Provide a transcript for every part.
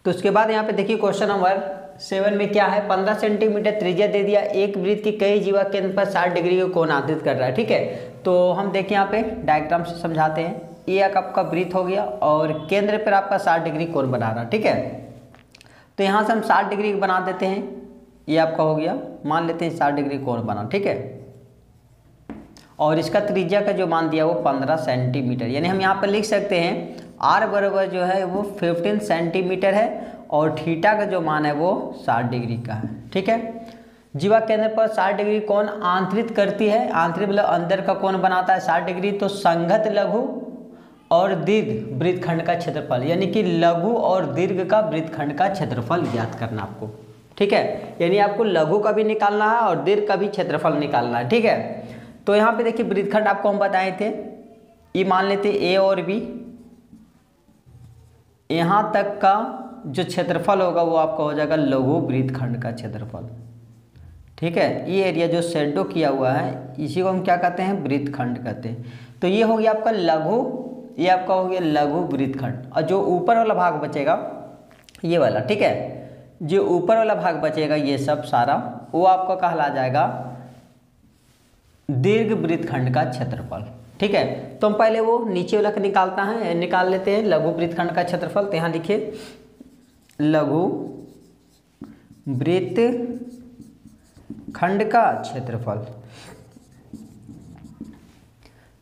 तो उसके बाद यहाँ पे देखिए क्वेश्चन नंबर 7 में क्या है, 15 सेंटीमीटर त्रिज्या दे दिया, एक वृत्त की कई जीवा केंद्र पर 60 डिग्री को कोण आंतरित कर रहा है। ठीक है, तो हम देखें यहाँ पे डायग्राम से समझाते हैं। ये एक आपका वृत्त हो गया और केंद्र पर आपका 60 डिग्री कोण बना रहा है। ठीक है, तो यहाँ से हम 60 डिग्री बना देते हैं। ये आपका हो गया, मान लेते हैं 60 डिग्री कोण बना। ठीक है, और इसका त्रिज्या का जो मान दिया वो 15 सेंटीमीटर, यानी हम यहाँ पर लिख सकते हैं r बराबर जो है वो 15 सेंटीमीटर है और थीटा का जो मान है वो 60 डिग्री का है। ठीक है, जीवा केंद्र पर 60 डिग्री कोण आंतरित करती है, आंतरिक मतलब अंदर का कोण बनाता है 60 डिग्री। तो संगत लघु और दीर्घ वृत्तखंड का क्षेत्रफल, यानी कि लघु और दीर्घ का वृत्तखंड का क्षेत्रफल ज्ञात करना आपको। ठीक है, यानी आपको लघु का भी निकालना है और दीर्घ का भी क्षेत्रफल निकालना है। ठीक है, तो यहाँ पे देखिए वृत्तखंड आपको हम बताए थे, ये मान लेते ए और बी, यहाँ तक का जो क्षेत्रफल होगा वो आपका हो जाएगा लघु वृत्तखंड का क्षेत्रफल। ठीक है, ये एरिया जो शेडो किया हुआ है इसी को हम क्या कहते हैं, वृत्तखंड कहते हैं। तो ये हो गया आपका लघु, ये आपका हो गया लघु वृत्तखंड। और जो ऊपर वाला भाग बचेगा ये वाला, ठीक है, जो ऊपर वाला भाग बचेगा ये सब सारा वो आपका कहला जाएगा दीर्घ वृत्तखंड का क्षेत्रफल। ठीक है, तो हम पहले वो नीचे वाला निकाल लेते हैं लघु वृत्तखंड का क्षेत्रफल। तो यहाँ लिखिए लघु वृत्तखंड का क्षेत्रफल,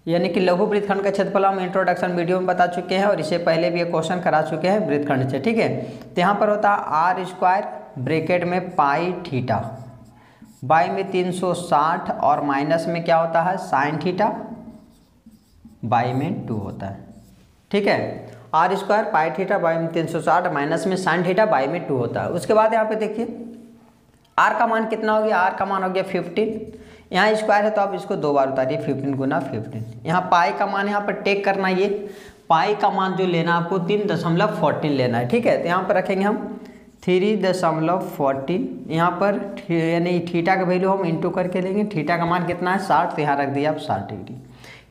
यानी कि लघु वृत्तखंड का क्षेत्रफल हम इंट्रोडक्शन वीडियो में बता चुके हैं और इससे पहले भी एक क्वेश्चन करा चुके हैं वृत्तखंड से। ठीक है, तो यहाँ पर होता है आर स्क्वायर ब्रैकेट में पाई थीटा, बाई में 360 और माइनस में क्या होता है साइन थीटा, बाई में 2 होता है। ठीक है, R square pi theta by में 360 माइनस में साइन थीटा बाई में 2 होता है। उसके बाद यहाँ पे देखिए आर का मान कितना हो गया, आर का मान हो गया 15, यहाँ स्क्वायर है तो आप इसको 2 बार उतारिए, 15 गुना 15। यहाँ पाई का मान यहाँ पर टेक करना, ये पाई का मान जो लेना आपको 3.14 लेना है। ठीक है, तो यहाँ पर रखेंगे हम 3.14, यहाँ पर यानी थीटा का वैल्यू हम इंटू करके लेंगे, थीटा का मान कितना है 60, तो यहाँ रख दिया आप 60 डिग्री।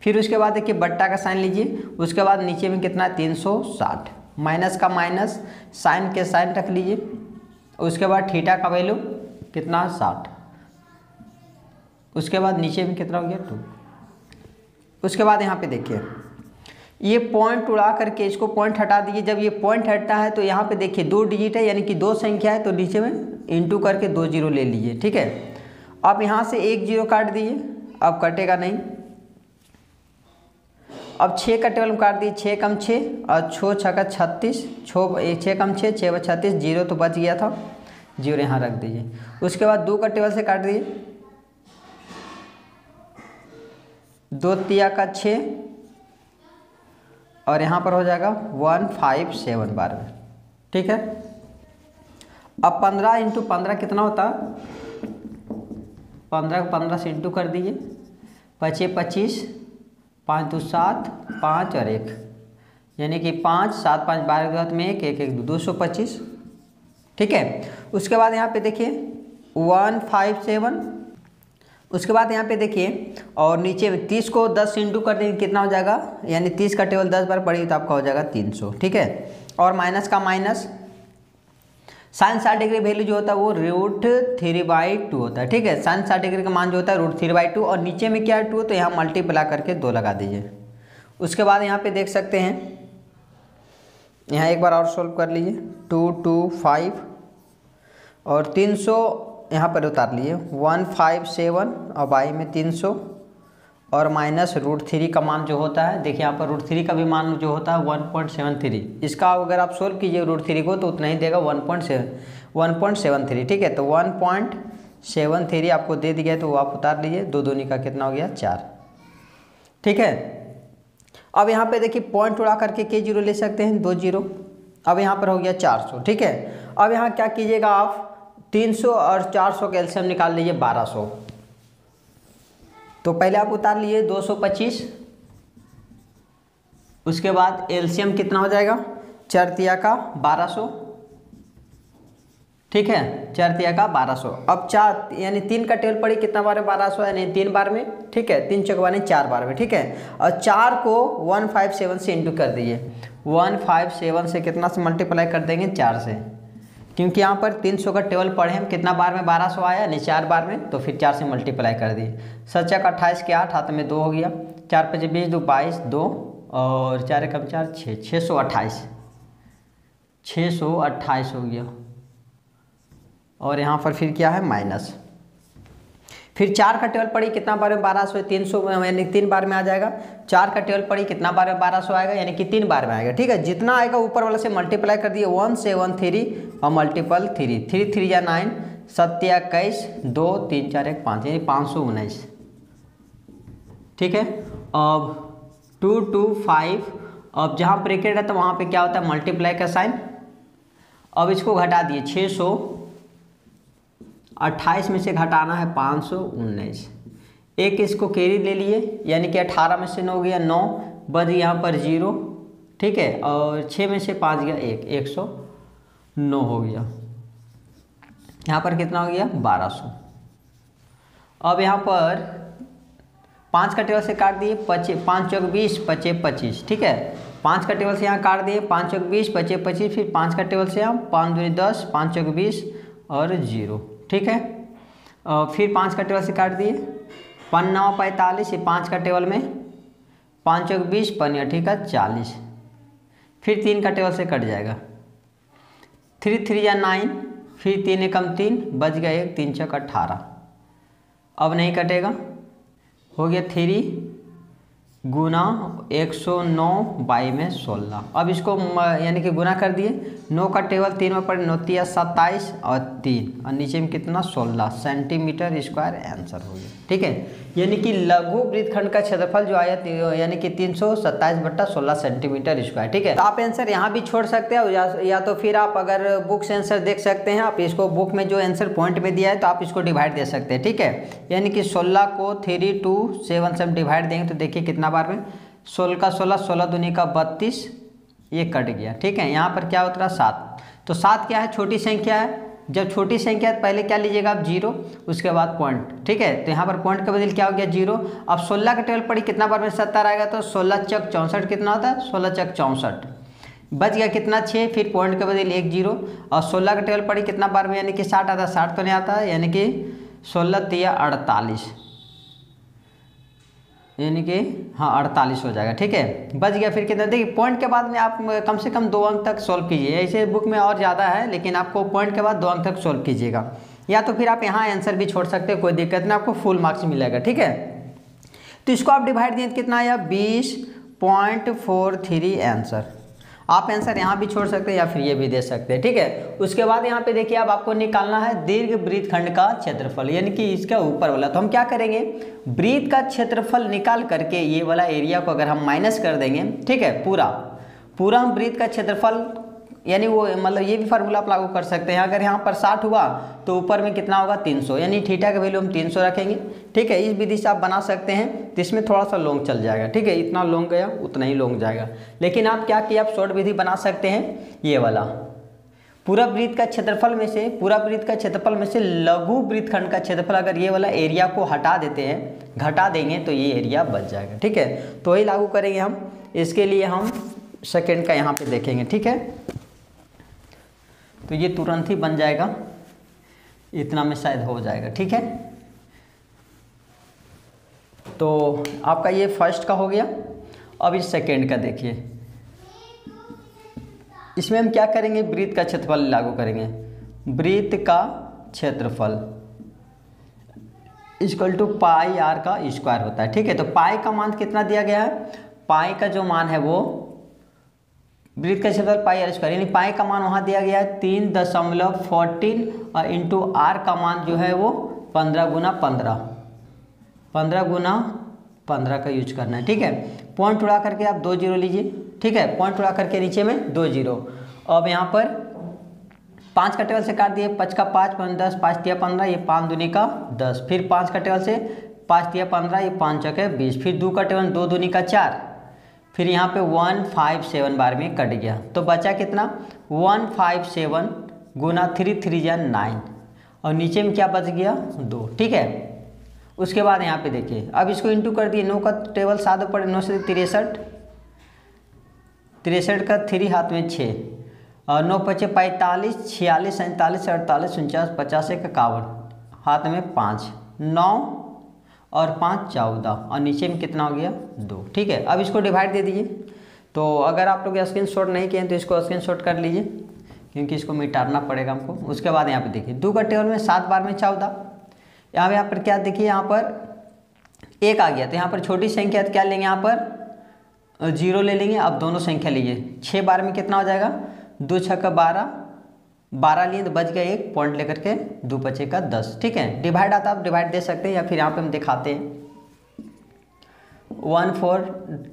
फिर उसके बाद देखिए बट्टा का साइन लीजिए, उसके बाद नीचे में कितना है 360, माइनस का माइनस, साइन के साइन रख लीजिए, उसके बाद थीटा का वैल्यू कितना 60, उसके बाद नीचे में कितना हो गया 2। उसके बाद यहाँ पे देखिए ये पॉइंट उड़ा करके इसको पॉइंट हटा दीजिए। जब ये पॉइंट हटता है तो यहाँ पे देखिए 2 डिजिट है, यानी कि 2 संख्या है, तो नीचे में इंटू करके 2 जीरो ले लीजिए। ठीक है, अब यहाँ से 1 जीरो काट दीजिए, अब कटेगा नहीं। अब 6 का टेबल में काट दीजिए, 6 कम 6 और 6 6 का 36, 6 कम 6 6 36, जीरो तो बच गया था, जीरो यहाँ रख दीजिए। उसके बाद 2 का टेबल से काट दीजिए, 2 तिया का 6 और यहाँ पर हो जाएगा 157 बार में। ठीक है, अब 15 इंटू 15 कितना होता है, 15 को 15 से इंटू कर दीजिए, 25 25, 5 2 7, 5 और 1, यानी कि 5 7 5 12 के बाद में 1 1 1 225। ठीक है, उसके बाद यहाँ पे देखिए 157, उसके बाद यहाँ पे देखिए और नीचे में 30 को 10 से इंटू कर देंगे, कितना हो जाएगा, यानी 30 का टेबल 10 बार पड़ेगी तो आपका हो जाएगा 300। ठीक है, और माइनस का माइनस, साइन 60 डिग्री वैल्यू जो होता है वो √3/2 होता है। ठीक है, साइन 60 डिग्री का मान जो होता है √3/2 और नीचे में क्या है 2, तो यहाँ मल्टीप्लाई करके 2 लगा दीजिए। उसके बाद यहाँ पे देख सकते हैं, यहाँ एक बार और सोल्व कर लीजिए, 2 2 5 और 300 यहाँ पर उतार लिए, 157 और बाई में 300 और माइनस √3 का मान जो होता है, देखिए यहाँ पर √3 का भी मान जो होता है 1.73, इसका अगर आप सोल्व कीजिए √3 को तो उतना ही देगा 1.73। ठीक है, तो 1.73 आपको दे दिया है तो वो आप उतार लीजिए, 2 दूनी का कितना हो गया 4। ठीक है, अब यहाँ पे देखिए पॉइंट उड़ा करके के जीरो ले सकते हैं, 2 जीरो, अब यहाँ पर हो गया 400। ठीक है, अब यहाँ क्या कीजिएगा आप 300 और 400 का एलसीएम निकाल लीजिए 1200, तो पहले आप उतार लिए 225, उसके बाद एलसीएम कितना हो जाएगा 4 तिया का 1200, ठीक है, 4 तिया का 1200। अब 4 यानी 3 का टेबल पड़ी कितना बार में 1200 यानी 3 बार में, ठीक है, 3 चौक यानी 4 बार में, ठीक है। और 4 को 157 से इंटू कर दीजिए, 157 से कितना से मल्टीप्लाई कर देंगे 4 से, क्योंकि यहाँ पर 300 का टेबल पढ़े हम कितना बार में 1200 आया यानी 4 बार में, तो फिर 4 से मल्टीप्लाई कर दिए। 7 का 28 के 8 हाथ में 2 हो गया, 4 5 20 2 22 2 और 4 कम 4 6 628 628 हो गया। और यहाँ पर फिर क्या है माइनस, फिर 4 का टेबल पड़ी कितना बार में 1200 300 यानी 3 बार में आ जाएगा। 4 का टेबल पड़ी कितना बार में 1200 आएगा यानी कि 3 बार में आएगा, ठीक है। जितना आएगा ऊपर वाला से मल्टीप्लाई कर दिए 173 और मल्टीपल 3 3 3 या 9 7 21 2 3 4 1 5 यानी 519, ठीक है। अब 2 2 5, अब जहाँ ब्रैकेट है तो वहाँ पे क्या होता है मल्टीप्लाई का साइन। अब इसको घटा दिए 628 में से घटाना है 519, एक इसको कैरी ले लिए यानी कि 18 में से 9 गया 9 बच यहाँ पर 0, ठीक है। और 6 में से 5 गया 1 109 हो गया, यहाँ पर कितना हो गया 1200। अब यहाँ पर 5 का टेबल से काट दिए 5 चौक 20 पचे 25, ठीक है। 5 का टेबल से यहाँ काट दिए 5 चौक 20 पचे 25, फिर 5 का टेबल से यहाँ 5 दूनी 10 5 चौक 20 और 0, ठीक है। फिर 5 का टेबल से काट दिए 5 9 45, ये 5 का टेबल में 5 चौक 20 5 ठीक है 40, फिर 3 का टेबल से कट जाएगा 3 3 या 9, फिर 3 एकम 3 बच गया 1 3 चौक 18, अब नहीं कटेगा, हो गया 3 गुना 109 बाई में 16। अब इसको यानी कि गुना कर दिए, 9 का टेबल 3 में पड़े 9 तिया 27 और 3 और नीचे में कितना 16 सेंटीमीटर स्क्वायर आंसर हो गया, ठीक है। यानी कि लघु वृत्तखंड का क्षेत्रफल जो आया यानी कि 327/16 सेंटीमीटर स्क्वायर, ठीक है। तो आप आंसर यहाँ भी छोड़ सकते हैं या तो फिर आप अगर बुक से आंसर देख सकते हैं, आप इसको बुक में जो आंसर पॉइंट में दिया है तो आप इसको डिवाइड दे सकते हैं, ठीक है। यानी कि 16 को 3 2 7 से डिवाइड देंगे तो देखिए कितना बार में 16 का 16 16 दूनी का 32, ये कट गया, ठीक है। यहाँ पर क्या उतरा 7, तो 7 क्या है छोटी संख्या है, जब छोटी संख्या है पहले क्या लीजिएगा आप 0 उसके बाद पॉइंट, ठीक है। तो यहाँ पर पॉइंट के बदले क्या हो गया 0। अब 16 का टेबल पड़ी कितना बार में 70 आएगा तो 16 चक 64 कितना होता है 16 चक 64, बच गया कितना 6, फिर पॉइंट के बदले 1 0 और 16 का टेबल पड़ी कितना बार में यानी कि 60 आता है, 60 तो नहीं आता है यानी कि 16 तिया 48 यानी कि हाँ 48 हो जाएगा, ठीक है। बच गया फिर कितना, देखिए पॉइंट के बाद में आप कम से कम 2 अंक तक सॉल्व कीजिए, ऐसे बुक में और ज़्यादा है लेकिन आपको पॉइंट के बाद 2 अंक तक सॉल्व कीजिएगा, या तो फिर आप यहाँ आंसर भी छोड़ सकते हैं, कोई दिक्कत नहीं, आपको फुल मार्क्स मिलेगा, ठीक है। तो इसको आप डिवाइड दिए कितना आया 20.43 आंसर। आप आंसर यहाँ भी छोड़ सकते हैं या फिर ये भी दे सकते हैं, ठीक है। उसके बाद यहाँ पे देखिए अब आपको निकालना है दीर्घ वृत्तखंड का क्षेत्रफल यानी कि इसका ऊपर वाला। तो हम क्या करेंगे, वृत्त का क्षेत्रफल निकाल करके ये वाला एरिया को अगर हम माइनस कर देंगे, ठीक है, पूरा हम वृत्त का क्षेत्रफल यानी वो मतलब ये भी फार्मूला आप लागू कर सकते हैं। अगर यहाँ पर 60 हुआ तो ऊपर में कितना होगा 300, यानी थीटा का वैल्यू हम 300 रखेंगे, ठीक है। इस विधि से आप बना सकते हैं, तो इसमें थोड़ा सा लॉन्ग चल जाएगा, ठीक है। इतना लॉन्ग गया उतना ही लॉन्ग जाएगा, लेकिन आप क्या किया आप शॉर्ट विधि बना सकते हैं, ये वाला पूरा वृत्त का क्षेत्रफल में से लघु वृत्तखंड का क्षेत्रफल अगर ये वाला एरिया को हटा देते हैं, घटा देंगे तो ये एरिया बच जाएगा, ठीक है। तो वही लागू करेंगे हम, इसके लिए हम सेकेंड का यहाँ पे देखेंगे, ठीक है। तो ये तुरंत ही बन जाएगा, इतना में शायद हो जाएगा, ठीक है। तो आपका ये फर्स्ट का हो गया। अब इस सेकेंड का देखिए, इसमें हम क्या करेंगे वृत्त का क्षेत्रफल लागू करेंगे। वृत्त का क्षेत्रफल इक्वल टू पाई आर का स्क्वायर होता है, ठीक है। तो पाई का मान कितना दिया गया है, पाई का जो मान है वो वृत्त का क्षेत्रफल पाई आर स्क्वायर, यानी पाई का मान वहाँ दिया गया है 3.14 और इंटू आर का मान जो है वो 15 गुना 15 का यूज करना है, ठीक है। पॉइंट उड़ा करके आप 2 0 लीजिए, ठीक है। पॉइंट उड़ा करके नीचे में 2 0। अब यहाँ पर 5 का टेबल से काट दिए, 5 का 5 5 10 5 तिया 15, ये 5 दूनी का 10, फिर 5 का टेबल से 5 तिया 15, ये 5 चौके 20, फिर 2 का टेबल 2 दूनी का 4, फिर यहाँ पे 157 बार में कट गया, तो बचा कितना 157 गुना 3 3 या 9 और नीचे में क्या बच गया 2। ठीक है, उसके बाद यहाँ पे देखिए अब इसको इंटू कर दिए। 9 का टेबल 7 पड़े, 9 से 63, 63 का 3 हाथ में 6 और 9 पचे 45, 46, 47, 48, 49, 50, 51 हाथ में 5, 9 और 5 14 और नीचे में कितना हो गया 2। ठीक है, अब इसको डिवाइड दे दीजिए। तो अगर आप लोग स्क्रीनशॉट नहीं किए तो इसको स्क्रीनशॉट कर लीजिए क्योंकि इसको मिटाना पड़ेगा हमको। उसके बाद यहाँ पे देखिए 2 का टेबल में 7 बार में 14, यहाँ पर क्या देखिए, यहाँ पर 1 आ गया तो यहाँ पर छोटी संख्या तो क्या लेंगे, यहाँ पर 0 ले लेंगे। अब दोनों संख्या लीजिए, 6 बार में कितना हो जाएगा 2 6 का 12, 12 लिए तो बच गया 1 पॉइंट लेकर के 2 बचे का 10। ठीक है, डिवाइड आता आप डिवाइड दे सकते हैं या फिर यहाँ पे हम दिखाते हैं। 1 4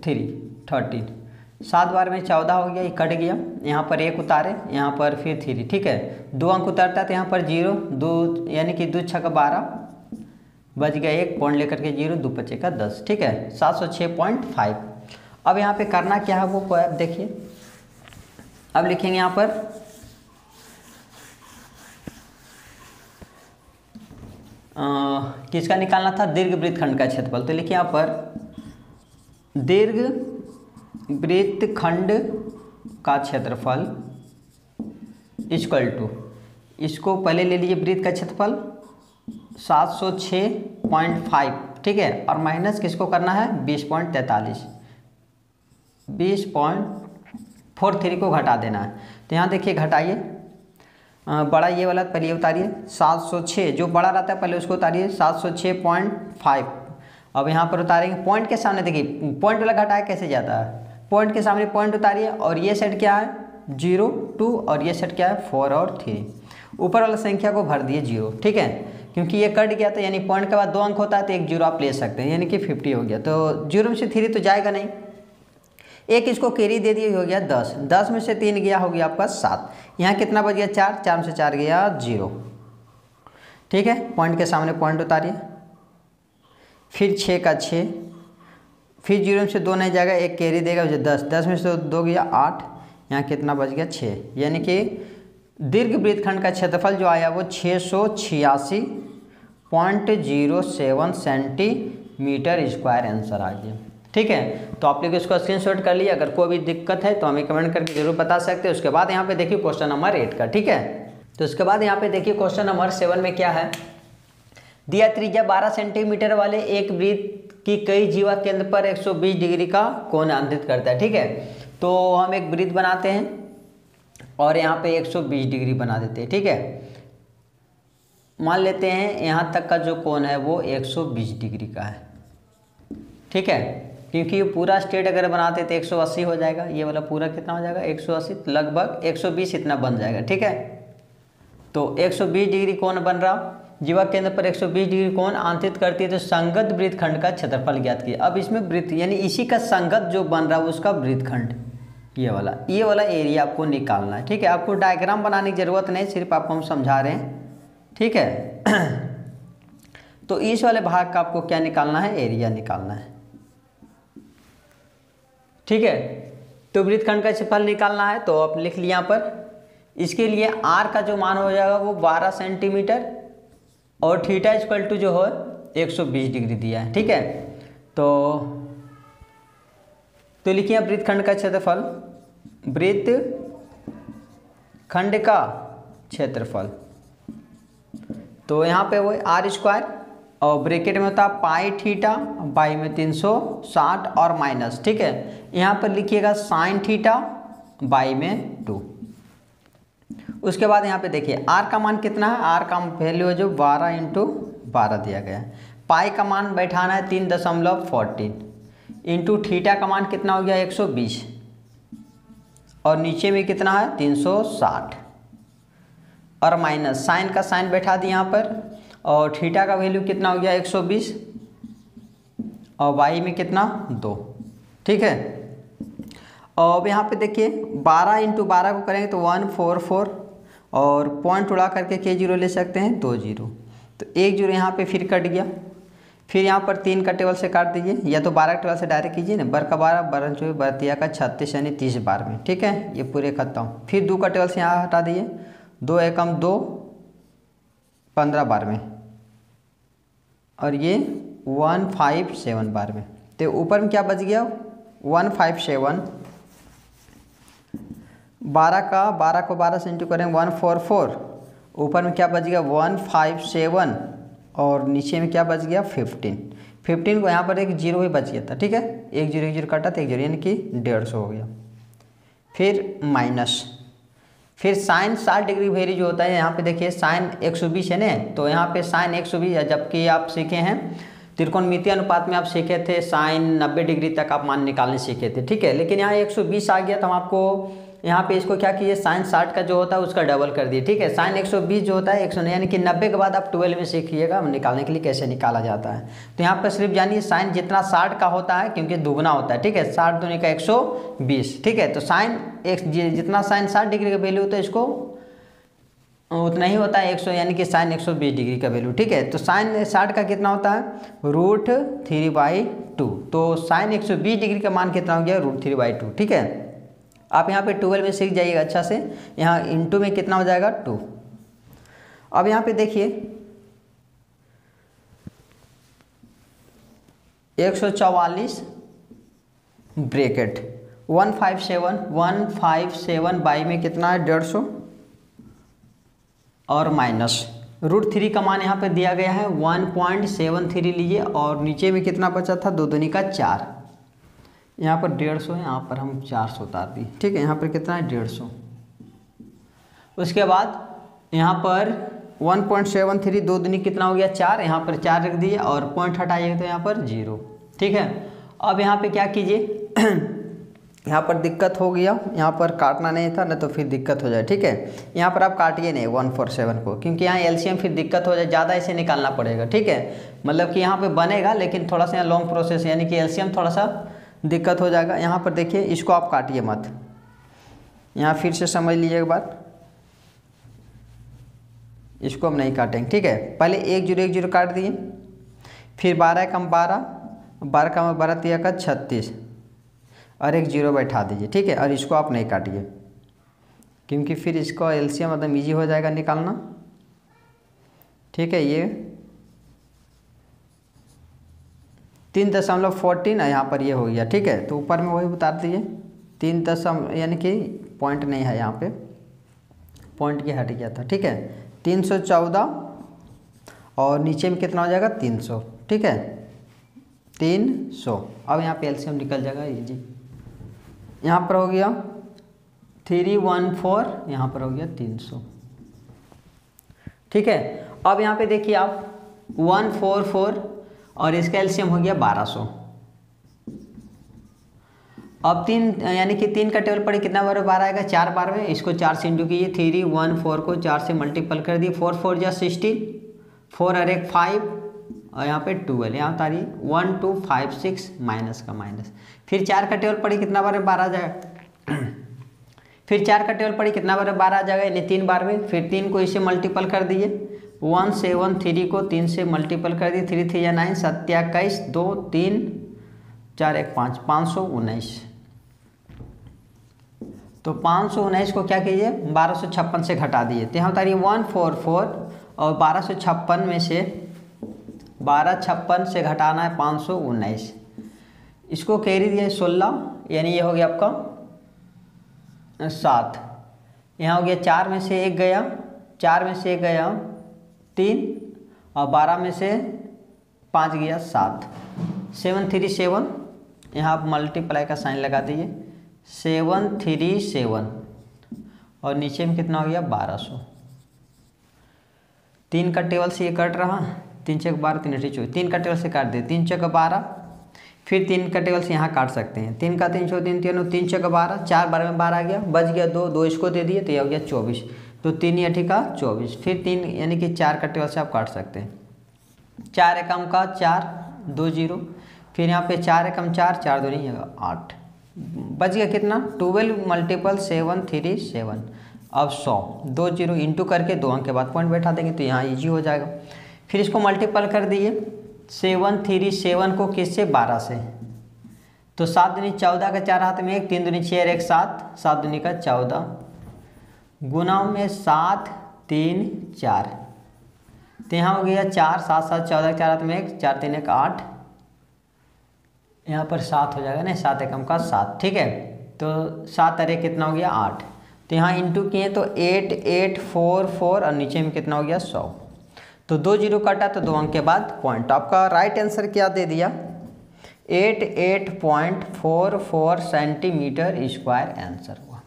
3 13, 7 बार में 14 हो गया, ये कट गया। यहाँ पर 1 उतारे, यहाँ पर फिर 3। ठीक है, 2 अंक उतारता है तो यहाँ पर 0 2 यानी कि 2 6 का 12 बच गया 1 पॉइंट लेकर के 0 2 बचे का 10। ठीक है, 706.5। अब यहाँ पे करना क्या है वो देखिए। अब लिखेंगे यहाँ पर किसका निकालना था, दीर्घ वृत्तखंड का क्षेत्रफल। तो लिखिए यहाँ पर दीर्घ वृत्तखंड का क्षेत्रफल इक्वल टू, इसको पहले ले लीजिए वृत्त का क्षेत्रफल 706.5। ठीक है, और माइनस किसको करना है 20.43, 20.43 को घटा देना है। तो यहाँ देखिए घटाइए, बड़ा ये वाला पहले उतारिए 706, जो बड़ा रहता है पहले उसको उतारिए 706.5। अब यहाँ पर उतारेंगे पॉइंट के सामने, देखिए पॉइंट वाला घटाया कैसे जाता है, पॉइंट के सामने पॉइंट उतारिए और ये सेट क्या है 0 2 और ये सेट क्या है 4 और 3, ऊपर वाला संख्या को भर दिए 0। ठीक है, क्योंकि ये कट गया था यानी पॉइंट के बाद 2 अंक होता है तो 1 0 आप ले सकते हैं, यानी कि 50 हो गया। तो 0 में से 3 तो जाएगा नहीं, एक इसको कैरी दे दिए, हो गया 10, 10 में से 3 गया, हो गया आपका 7। यहाँ कितना बच गया 4, 4 में से 4 गया 0। ठीक है, पॉइंट के सामने पॉइंट उतारिए, फिर 6 का 6, फिर 0 में से 2 नहीं जाएगा, एक कैरी देगा 10, 10 में से 2 गया 8, यहाँ कितना बच गया 6। यानी कि दीर्घ वृत्तखंड का क्षेत्रफल जो आया वो 686.07 सेंटीमीटर स्क्वायर आंसर आ गया। ठीक है, तो आप लोग इसको स्क्रीनशॉट कर लिया। अगर कोई भी दिक्कत है तो हमें कमेंट करके जरूर बता सकते हैं। उसके बाद यहाँ पे देखिए क्वेश्चन नंबर 8 का। ठीक है, तो उसके बाद यहाँ पे देखिए क्वेश्चन नंबर 7 में क्या है, दिया त्रिज्या 12 सेंटीमीटर वाले एक वृत्त की कई जीवा केंद्र पर 120 डिग्री का कोण अंकित करता है। ठीक है, तो हम एक वृत्त बनाते हैं और यहाँ पे 120 डिग्री बना देते हैं। ठीक है, मान लेते हैं यहाँ तक का जो कोण है वो 120 डिग्री का है। ठीक है, क्योंकि ये पूरा स्ट्रेट अगर बनाते तो 180 हो जाएगा, ये वाला पूरा कितना हो जाएगा 180, लगभग 120 इतना बन जाएगा। ठीक है, तो 120 डिग्री कोण बन रहा, जीवा केंद्र पर 120 डिग्री कोण अंकित करती है तो संगत वृत्तखंड का क्षेत्रफल ज्ञात किया। अब इसमें वृत्त यानी इसी का संगत जो बन रहा है उसका वृत्तखंड, ये वाला एरिया आपको निकालना है। ठीक है, आपको डायग्राम बनाने की जरूरत नहीं, सिर्फ आपको हम समझा रहे हैं। ठीक है, तो इस वाले भाग का आपको क्या निकालना है, एरिया निकालना है। ठीक है, तो वृत्तखंड का क्षेत्रफल निकालना है तो आप लिख लिया यहाँ पर। इसके लिए आर का जो मान हो जाएगा वो 12 सेंटीमीटर और थीटा इक्वल टू जो है 120 डिग्री दिया है। ठीक है, तो लिखिए वृत्तखंड का क्षेत्रफल, वृत्तखंड का क्षेत्रफल, तो यहाँ पे वो आर स्क्वायर और ब्रैकेट में होता है पाई थीटा बाई में 360 और माइनस। ठीक है, यहाँ पर लिखिएगा साइन थीटा बाई में 2। उसके बाद यहाँ पे देखिए आर का मान कितना है, आर का वैल्यू है जो 12 × 12 दिया गया है। पाई का मान बैठाना है 3.14 इंटू थीटा का मान कितना हो गया 120 और नीचे में कितना है 360 और माइनस साइन का साइन बैठा दिया यहाँ पर और थीटा का वैल्यू कितना हो गया 120 और वाई में कितना 2। ठीक है, और अब यहाँ पे देखिए 12 × 12 को करेंगे तो 144 और पॉइंट उड़ा करके के 0 ले सकते हैं 2 0, तो 1 0 यहाँ पे फिर कट गया। फिर यहाँ पर 3 का टेबल से काट दीजिए या तो 12 का टेबल से डायरेक्ट कीजिए ना, बर का 12 12 24 12 का 36 यानी 30 बार में। ठीक है, ये पूरे खत्म। फिर 2 का टेबल से यहाँ हटा दीजिए 2 एकम 2, 15 बार में, और ये 157 बार में। तो ऊपर में क्या बच गया 157, 12 को 12 से इंटू करें 144, ऊपर में क्या बच गया 157, और नीचे में क्या बच गया 15 को यहाँ पर एक जीरो ही बच गया था, ठीक है, एक जीरो काटा तो एक जीरो, यानी कि 150 हो गया। फिर माइनस, फिर साइन 60 डिग्री वेरी जो होता है, यहाँ पे देखिए साइन 120 है ना, तो यहाँ पे साइन 120 है, जबकि आप सीखे हैं त्रिकोणमितीय अनुपात में, आप सीखे थे साइन 90 डिग्री तक आप मान निकालने सीखे थे, ठीक है। लेकिन यहाँ 120 आ गया, तो हम आपको यहाँ पे इसको क्या कीजिए, साइन 60 का जो होता है उसका डबल कर दिए, ठीक है। साइन 120 जो होता है 100, यानी कि 90 के बाद आप 12 में सीखिएगा निकालने के लिए कैसे निकाला जाता है। तो यहाँ पर सिर्फ जानिए साइन जितना 60 का होता है, क्योंकि दुगना होता है, ठीक है, 60 दूनी का 120, ठीक है। तो साइन जितना साइन 60 डिग्री का वैल्यू होता है, इसको उतना ही होता है 100, यानी कि साइन 120 डिग्री का वैल्यू, ठीक है। तो साइन 60 का कितना होता है √3/2, तो साइन 120 डिग्री का मान कितना हो गया √3/2, ठीक है। आप यहाँ पे 12 में सीख जाइएगा अच्छा से, यहाँ इंटू में कितना हो जाएगा 2। अब यहाँ पे देखिए 144 ब्रैकेट 157 बाई में कितना है 150, और माइनस √3 का मान यहाँ पे दिया गया है 1.73 लीजिए, और नीचे में कितना बचा था 2 दूनी का 4, यहाँ पर 150 है, यहाँ पर हम 400 उतार दिए, ठीक है। यहाँ पर कितना है 150, उसके बाद यहाँ पर 1.73, 2 दूनी कितना हो गया 4, यहाँ पर 4 रख दिए, और पॉइंट हटाइएगा तो यहाँ पर 0, ठीक है। अब यहाँ पे क्या कीजिए यहाँ पर दिक्कत हो गया, यहाँ पर काटना नहीं था, ना तो फिर दिक्कत हो जाए, ठीक है। यहाँ पर आप काटिए नहीं 147 को, क्योंकि यहाँ एलसीएम फिर दिक्कत हो जाए, ज़्यादा इसे निकालना पड़ेगा, ठीक है। मतलब कि यहाँ पे बनेगा, लेकिन थोड़ा सा यहाँ लॉन्ग प्रोसेस, यानी कि एलसीएम थोड़ा सा दिक्कत हो जाएगा। यहाँ पर देखिए इसको आप काटिए मत, यहाँ फिर से समझ लीजिए एक बात, इसको हम नहीं काटेंगे, ठीक है। पहले 1 0 काट दिए, फिर 12 कम 12, 12 कम 12 3 का 36, और एक 0 बैठा दीजिए, ठीक है। और इसको आप नहीं काटिए, क्योंकि फिर इसको एलसीएम मतलब ईजी हो जाएगा निकालना, ठीक है। ये 3.14 है, यहाँ पर ये हो गया, ठीक है। तो ऊपर में वही उतार दीजिए 3 यानी कि पॉइंट नहीं है, यहाँ पे पॉइंट की हट गया था, ठीक है। 314, और नीचे में कितना हो जाएगा 300, ठीक है, 300। अब यहाँ पे एलसीएम निकल जाएगा इजी, यहाँ पर हो गया 314, यहाँ पर हो गया 300, ठीक है। अब यहाँ पे देखिए आप 144, और इसका एलसीएम हो गया 1200। अब 3 यानी कि 3 का टेबल पड़े कितना बार 12 आएगा 4 बार में, इसको 4 से इंटू कीजिए, 314 को 4 से मल्टीपल कर दिए, 4 4 जा 16, 4 और 1 5, और यहाँ पे 12, यहाँ उतारिए 1 2 5 6 माइनस का माइनस, फिर 4 का टेबल पड़ी कितना बार 12 आ जाएगा, फिर 4 का टेबल पड़ी कितना बार 12 आ जाएगा, यानी 3 बार में, फिर 3 को इसे मल्टीपल कर दिए, 173 को 3 से मल्टीपल कर दिए, 3 3 या 9, 27 2 3 4 1 5, 519। तो 519 को क्या कीजिए 1256 से घटा दिए, तो यहाँ उतारिए 144, और 1256 में से 1256 से घटाना है 519, इसको कैरी दिया 16, यानी ये हो गया आपका 7, यहाँ हो गया 4 में से 1 गया, 4 में से 1 गया 3, और 12 में से 5 गया 7, 737, यहाँ आप मल्टीप्लाई का साइन लगा दीजिए, 737, और नीचे में कितना हो गया 1200। 3 का टेबल से ये कट रहा, 3 6 12 3 8 24, 3 का टेबल से काट दिए, 3 6 12, फिर 3 का टेबल से यहाँ काट सकते हैं, 3 का 3 3 3 3 6 12, 4 12 में 12 आ गया, बच गया 2 2 इसको दे दिए, तो ये हो गया 24, तो 3 8 का 24, फिर 3 यानी कि 4 का टेबल से आप काट सकते हैं, 4 एकम का 4 2 0, फिर यहाँ पे 4 एकम 4 4 2 नहीं 8, बच गया कितना 12 मल्टीपल 737, अब 100 2 0 इंटू करके 2 अंक के बाद पॉइंट बैठा देंगे, तो यहाँ इजी हो जाएगा। फिर इसको मल्टीपल कर दिए 737 को किससे 12 से, तो 7 दूनी 14 का 4 हाथ में 1, 3 दूनी 6 1 7, 7 दूनी का 14, गुना में 7 3 4, तो यहाँ हो गया 4 7 7 14 4 हाथ में 1 4 3 1 8, यहाँ पर 7 हो जाएगा ना, 7 एकम का 7, ठीक है। तो 7 अरे कितना हो गया 8, तो यहाँ इंटू किए तो 8 8 4 4 और नीचे में कितना हो गया 100, तो 2 जीरो कटा तो 2 अंक के बाद पॉइंट। आपका राइट आंसर क्या दे दिया 88.44 सेंटीमीटर स्क्वायर आंसर हुआ,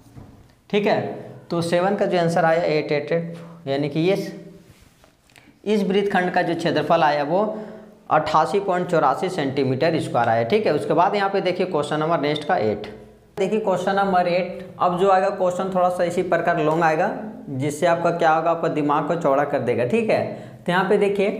ठीक है। तो 7 का जो आंसर आया 888, यानी कि ये इस वृत्तखंड का जो क्षेत्रफल आया वो 88.84 सेंटीमीटर स्क्वायर आया, ठीक है। उसके बाद यहाँ पे देखिए क्वेश्चन नंबर नेक्स्ट का 8, देखिए क्वेश्चन नंबर 8। अब जो आएगा क्वेश्चन थोड़ा सा इसी प्रकार लॉन्ग आएगा, जिससे आपका क्या होगा, आपका दिमाग को चौड़ा कर देगा, ठीक है। तो यहाँ पे देखिए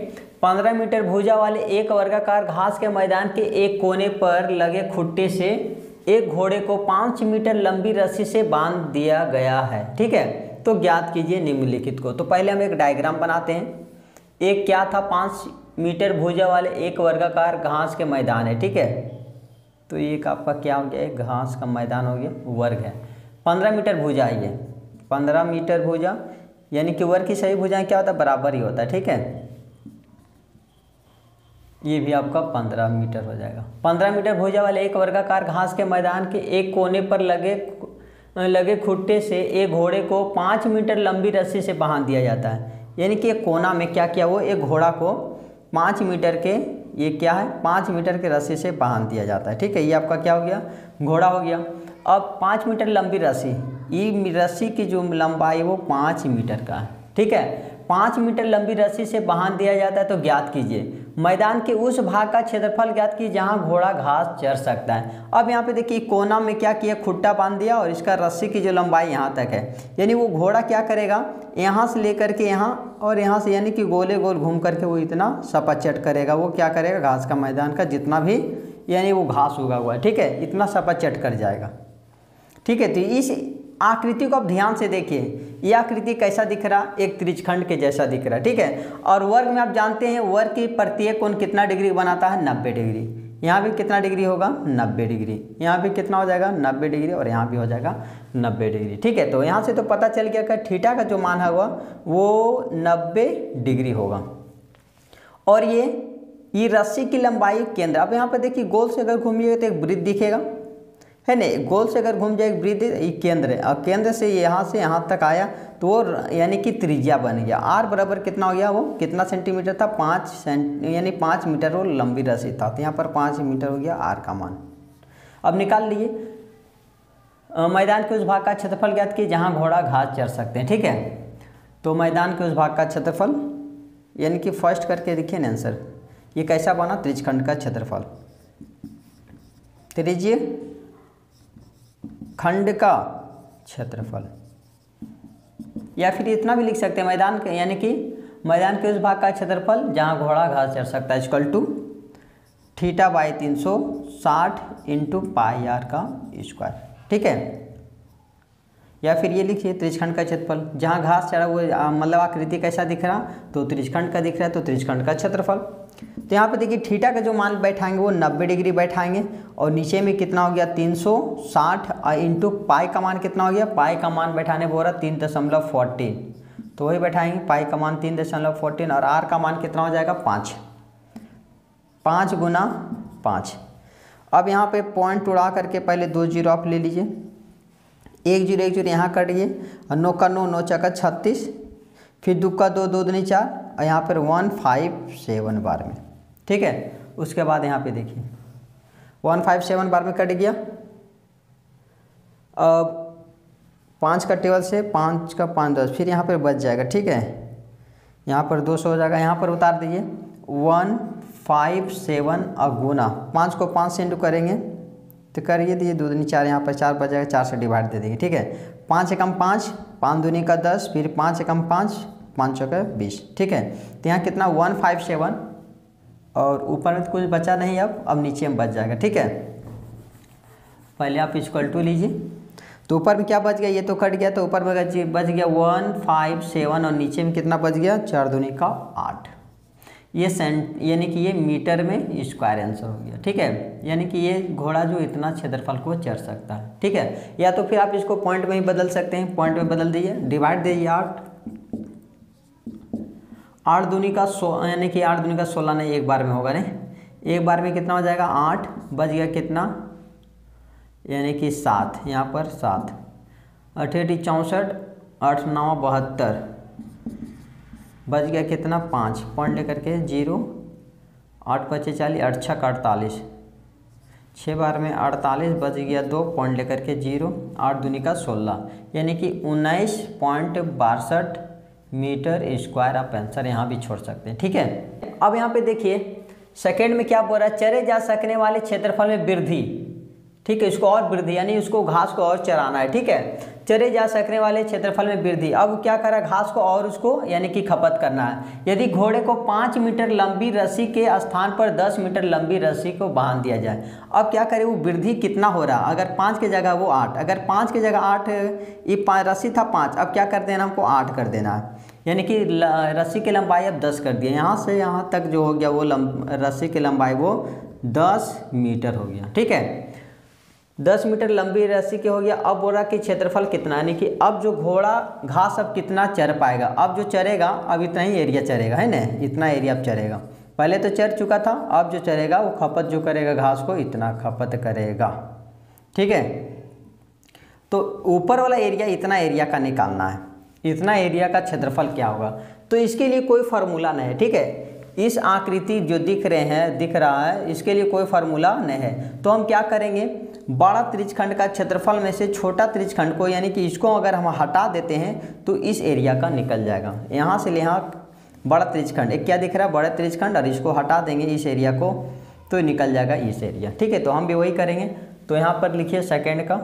15 मीटर भुजा वाले एक वर्गाकार घास के मैदान के एक कोने पर लगे खुट्टे से एक घोड़े को 5 मीटर लंबी रस्सी से बांध दिया गया है, ठीक है। तो ज्ञात कीजिए निम्नलिखित को। तो पहले हम एक डायग्राम बनाते हैं। एक क्या था 5 मीटर भुजा वाले एक वर्गाकार घास के मैदान है, ठीक है। तो एक आपका क्या हो गया, एक घास का मैदान हो गया, वर्ग है। 15 मीटर भुजा है ये, 15 मीटर भुजा, यानी कि वर्ग की सही भुजाएं क्या होता है, बराबर ही होता है, ठीक है। ये भी आपका 15 मीटर हो जाएगा। 15 मीटर भुजा वाले एक वर्गाकार घास के मैदान के एक कोने पर लगे खुट्टे से एक घोड़े को 5 मीटर लंबी रस्सी से बांध दिया जाता है। यानी कि एक कोना में क्या किया, वो एक घोड़ा को 5 मीटर के, ये क्या है 5 मीटर के रस्सी से बांध दिया जाता है, ठीक है। ये आपका क्या हो गया, घोड़ा हो गया। अब 5 मीटर लंबी रस्सी, ये रस्सी की जो लंबाई वो 5 मीटर का है, ठीक है। 5 मीटर लंबी रस्सी से बांध दिया जाता है। तो ज्ञात कीजिए मैदान के उस भाग का क्षेत्रफल ज्ञात कीजिए जहां घोड़ा घास चर सकता है। अब यहाँ पे देखिए कोना में क्या किया, खुट्टा बांध दिया और इसका रस्सी की जो लंबाई यहाँ तक है, यानी वो घोड़ा क्या करेगा, यहाँ से लेकर के यहाँ और यहाँ से, यानी कि गोले गोल घूम करके वो इतना सपाचट करेगा। वो क्या करेगा, घास का मैदान का जितना भी, यानी वो घास उगा हुआ है, ठीक है, इतना सपाचट कर जाएगा, ठीक है। तो इस आकृति को आप ध्यान से देखिए, यह आकृति कैसा दिख रहा, एक त्रिज्यखंड के जैसा दिख रहा है, ठीक है। और वर्ग में आप जानते हैं वर्ग की प्रत्येक कोण कितना डिग्री बनाता है, 90 डिग्री। यहाँ भी कितना डिग्री होगा, 90 डिग्री। यहाँ भी कितना हो जाएगा, 90 डिग्री, और यहाँ भी हो जाएगा 90 डिग्री, ठीक है। तो यहाँ से तो पता चल गया कि थीटा का जो मान होगा वो 90 डिग्री होगा। और ये रस्सी की लंबाई केंद्र, अब यहाँ पर देखिए गोल से अगर घूमिएगा तो एक वृत्त दिखेगा, है नहीं, गोल से अगर घूम जाए वृत्त, ये केंद्र है, और केंद्र से यहाँ तक आया तो वो यानी कि त्रिज्या बन गया। आर बराबर कितना हो गया, वो कितना सेंटीमीटर था, 5 यानी 5 मीटर वो लंबी रस्सी था, तो यहाँ पर 5 मीटर हो गया आर का मान। अब निकाल लिए मैदान के उस भाग का क्षेत्रफल ज्ञात किए जहाँ घोड़ा घास चर सकते हैं, ठीक है। तो मैदान के उस भाग का क्षेत्रफल, यानी कि फर्स्ट करके देखिए ना आंसर, ये कैसा बना, त्रिज्यखंड का क्षेत्रफल, त्रिज्य खंड का क्षेत्रफल, या फिर इतना भी लिख सकते हैं मैदान के, यानी कि मैदान के उस भाग का क्षेत्रफल जहां घोड़ा घास चर सकता है, equal to theta by 360 into pi R का स्क्वायर, ठीक है। या फिर ये लिखिए त्रिज्यखंड का क्षेत्रफल, जहां घास चरा वो मतलब आकृति कैसा दिख रहा, तो त्रिज्यखंड का दिख रहा है, तो त्रिज्यखंड का क्षेत्रफल। तो यहाँ पे देखिए थीटा का जो मान बैठाएंगे वो 90 डिग्री बैठाएंगे, और नीचे में कितना हो गया 360 इंटू पाई का मान कितना हो गया, पाई का मान बैठाने पर हो रहा 3.14, तो वही बैठाएंगे, पाई का मान 3.14, और आर का मान कितना हो जाएगा 5 गुना 5। अब यहाँ पे पॉइंट उड़ा करके पहले 2 जीरो आप ले लीजिए, 1 जीरो यहाँ कटिए, और 9 का 9 9 चौका 36, फिर 2 का 2 2 दूनी 4, और यहाँ पर 157 बार में, ठीक है। उसके बाद यहाँ पे देखिए 157 बार में कट गया। अब 5 का टेबल से 5 का 5 10, फिर यहाँ पर बच जाएगा, ठीक है। यहाँ पर 200 हो जाएगा, यहाँ पर उतार दीजिए 157 गुना 5 को 5 से इंटू करेंगे तो करिए दिए 2 दूनी 4, यहाँ पर 4 बच जाएगा, 4 से डिवाइड दे देंगे, ठीक है। 5 एकम 5, 5 दूनी का 10, फिर 5 एकम 5, 5 चौका 20, ठीक है। तो यहाँ कितना 157, और ऊपर में तो कुछ बचा नहीं, अब नीचे में बच जाएगा, ठीक है। पहले आप इक्वल टू लीजिए, तो ऊपर में क्या बच गया, ये तो कट गया, तो ऊपर में बच गया 157, और नीचे में कितना बच गया 4 दूनी का 8, ये यानी कि ये मीटर में स्क्वायर आंसर हो गया। ठीक है, यानी कि ये घोड़ा जो इतना क्षेत्रफल को चढ़ सकता है। ठीक है, या तो फिर आप इसको पॉइंट में ही बदल सकते हैं, पॉइंट में बदल दीजिए, डिवाइड दीजिए 8 दूनी का 16, यानी कि 8 दूनी का 16 नहीं, एक बार में होगा नहीं, एक बार में कितना हो जाएगा 8, बच गया कितना, यानी कि 7, यहाँ पर 7, 8 64, 8 9 72, बच गया कितना 5, पॉइंट लेकर के 0, 8 5 40, 8 6 48, 6 बार में 48, बच गया 2, पॉइंट लेकर के 0, 8 दूनी का 16, यानी कि 19.62 मीटर स्क्वायर आप आंसर यहाँ भी छोड़ सकते हैं। ठीक है, अब यहाँ पे देखिए सेकेंड में क्या बोल रहा है, चरे जा सकने वाले क्षेत्रफल में वृद्धि। ठीक है, इसको और वृद्धि यानी उसको घास को और चराना है। ठीक है, चरे जा सकने वाले क्षेत्रफल में वृद्धि। अब क्या करा, घास को और उसको यानी कि खपत करना है। यदि घोड़े को 5 मीटर लंबी रस्सी के स्थान पर 10 मीटर लंबी रस्सी को बांध दिया जाए, अब क्या करे, वो वृद्धि कितना हो रहा, अगर 5 की जगह वो 8, अगर 5 की जगह 8, ये रस्सी था 5, अब क्या कर देना, हमको 8 कर देना है, यानी कि रस्सी की लंबाई अब 10 कर दिया, यहाँ से यहाँ तक जो हो गया वो रस्सी की लंबाई वो 10 मीटर हो गया। ठीक है, 10 मीटर लंबी रस्सी के हो गया। अब बोल रहा कि क्षेत्रफल कितना, यानी कि अब जो घोड़ा घास अब कितना चर पाएगा, अब जो चरेगा अब इतना ही एरिया चरेगा, है ना, इतना एरिया अब चरेगा, पहले तो चर चुका था, अब जो चरेगा वो खपत जो करेगा घास को इतना खपत करेगा। ठीक है, तो ऊपर वाला एरिया, इतना एरिया का निकालना है, इतना एरिया का क्षेत्रफल क्या होगा, तो इसके लिए कोई फार्मूला नहीं है। ठीक है, इस आकृति जो दिख रहा है इसके लिए कोई फार्मूला नहीं है, तो हम क्या करेंगे, बड़ा त्रिज्यखंड का क्षेत्रफल में से छोटा त्रिज्यखंड को, यानी कि इसको अगर हम हटा देते हैं तो इस एरिया का निकल जाएगा। यहाँ से यहाँ बड़ा त्रिज्यखंड, एक क्या दिख रहा है, बड़ा त्रिज्यखंड, और इसको हटा देंगे इस एरिया को तो निकल जाएगा इस एरिया। ठीक है, तो हम भी वही करेंगे, तो यहाँ पर लिखिए सेकेंड का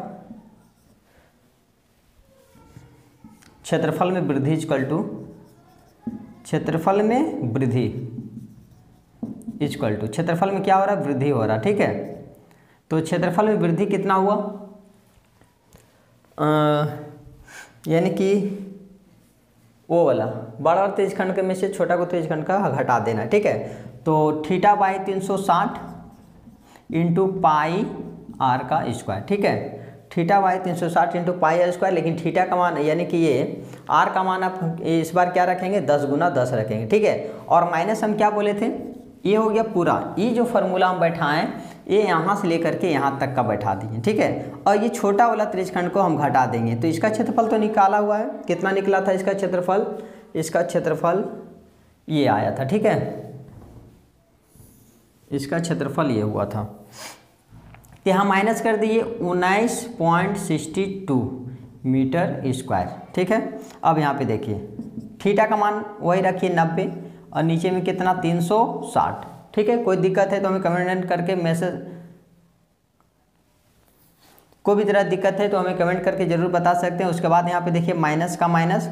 क्षेत्रफल में वृद्धि इक्वल टू, क्षेत्रफल में वृद्धि इक्वल टू, क्षेत्रफल में क्या हो रहा है, वृद्धि हो रहा। ठीक है, तो क्षेत्रफल में वृद्धि कितना हुआ, यानी कि वो वाला बड़ा और त्रिज्यखंड में से छोटा को त्रिज्यखंड का घटा देना। ठीक है, तो θ/360 इंटू पाई आर का स्क्वायर। ठीक है, θ/360 इंटू पाई आर स्क्वायर, लेकिन थीटा का मान यानी कि ये आर का मान आप इस बार क्या रखेंगे, 10 गुना 10 रखेंगे। ठीक है, और माइनस हम क्या बोले थे, ये हो गया पूरा, ये जो फार्मूला हम बैठाएं ये यहाँ से लेकर के यहाँ तक का बैठा दिए। ठीक है, और ये छोटा वाला त्रिज्यखंड को हम घटा देंगे, तो इसका क्षेत्रफल तो निकाला हुआ है, कितना निकला था इसका क्षेत्रफल, इसका क्षेत्रफल ये आया था। ठीक है, इसका क्षेत्रफल ये हुआ था, तो यहाँ माइनस कर दिए 19.62 मीटर स्क्वायर। ठीक है, अब यहाँ पे देखिए थीटा का मान वही रखिए 90, और नीचे में कितना 360। ठीक है, कोई दिक्कत है तो हमें कमेंट करके मैसेज, कोई भी तरह दिक्कत है तो हमें कमेंट करके जरूर बता सकते हैं। उसके बाद यहाँ पे देखिए माइनस का minus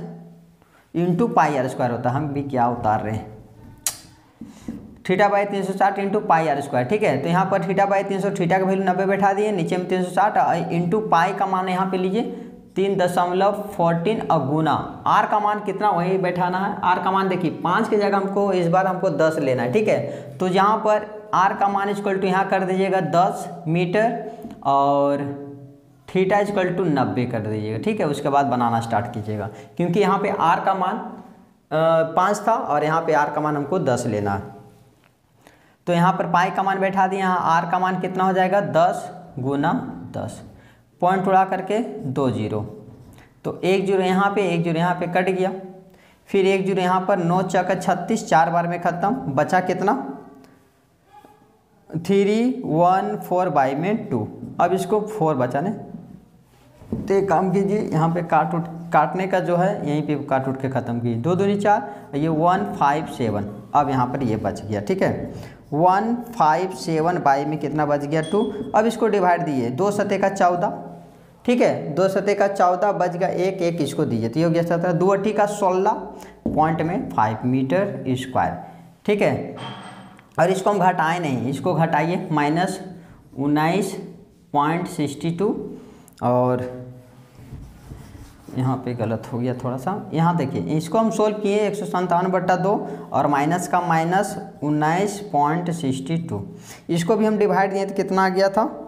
into pi r square होता है, हम भी क्या उतार रहे हैं, θ/360 इंटू पाई आर स्क्वायर। ठीक है, तो यहाँ पर θ/300, थीटा का वैल्यू 90 बैठा दिए, नीचे में 360 इंटू पाई का मान यहाँ पे लीजिए 3.14 और गुना आर का मान कितना वही बैठाना है। आर का मान देखिए 5 की जगह हमको इस बार हमको 10 लेना है। ठीक है, तो यहाँ पर आर का मान इक्वल टू यहाँ कर दीजिएगा 10 मीटर और थीटा इक्वल टू 90 कर दीजिएगा। ठीक है, उसके बाद बनाना स्टार्ट कीजिएगा, क्योंकि यहाँ पे आर का मान 5 था और यहाँ पे आर का मान हमको 10 लेना है। तो यहाँ पर पाई का मान बैठा दिए, यहाँ आर का मान कितना हो जाएगा 10 गुना 10, पॉइंट उड़ा करके 2 जीरो, तो 1 जीरो यहाँ पे 1 जीरो यहाँ पे कट गया, फिर 1 जीरो यहाँ पर 9 चौका 36, 4 बार में ख़त्म, बचा कितना 314 बाई में 2। अब इसको 4 बचाने, तो एक काम कीजिए यहाँ पे काटने का जो है यहीं पे काट उठ के ख़त्म कीजिए, 2 दूनी 4, ये 157, अब यहाँ पर ये बच गया। ठीक है, 157 बाई में कितना बच गया 2। अब इसको डिवाइड दिए, 2 सते का 14। ठीक है, 2 सते का 14 बच गया, 1 1 इसको दीजिए, तो ये हो गया 17, 2 अट्ठी का 16.5 मीटर स्क्वायर। ठीक है, और इसको हम घटाएं नहीं, इसको घटाइए माइनस 19.62 और यहाँ पे गलत हो गया थोड़ा सा। यहाँ देखिए इसको हम सोल्व किए 157/2 और माइनस का माइनस 19.62। इसको भी हम डिवाइड दिए तो कितना आ गया था,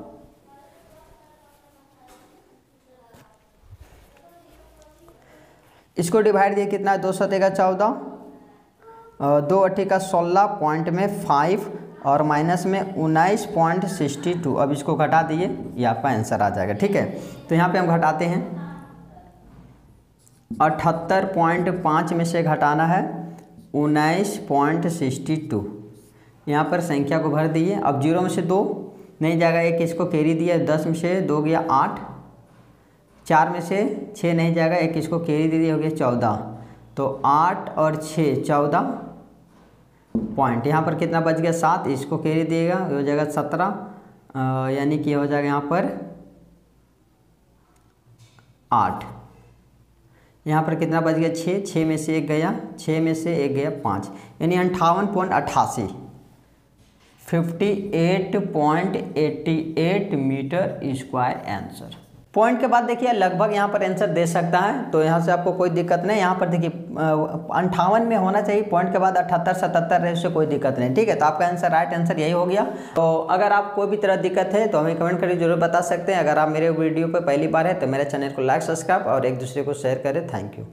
इसको डिवाइड दिए कितना है 2 सतेगा 14, 2 अट्ठी का 16 पॉइंट में 5 और माइनस में 19.62। अब इसको घटा दिए, ये आपका आंसर आ जाएगा। ठीक है, तो यहाँ पे हम घटाते हैं 78.5 में से घटाना है 19.62। यहाँ पर संख्या को भर दिए। अब 0 में से 2 नहीं जाएगा, एक इसको कैरी दिया, 10 में से 2 गया 8, 4 में से 6 नहीं जाएगा, एक इसको कैरी दे दिया, हो गया 14। तो 8 और 6 14 पॉइंट, यहाँ पर कितना बच गया 7, इसको कैरी दिएगा हो जाएगा 17, यानी कि हो जाएगा यहाँ पर 8। यहाँ पर कितना बच गया 6, 6 में से 1 गया, 6 में से 1 गया 5, यानी 58.88, 58.88 मीटर स्क्वायर आंसर। पॉइंट के बाद देखिए लगभग यहाँ पर आंसर दे सकता है, तो यहाँ से आपको कोई दिक्कत नहीं। यहाँ पर देखिए 58 में होना चाहिए, पॉइंट के बाद 78 77 रहे, उससे कोई दिक्कत नहीं। ठीक है, तो आपका आंसर राइट आंसर यही हो गया। तो अगर आप कोई भी तरह दिक्कत है तो हमें कमेंट करके जरूर बता सकते हैं। अगर आप मेरे वीडियो पर पहली बार है तो मेरे चैनल को लाइक सब्सक्राइब और एक दूसरे को शेयर करें। Thank you.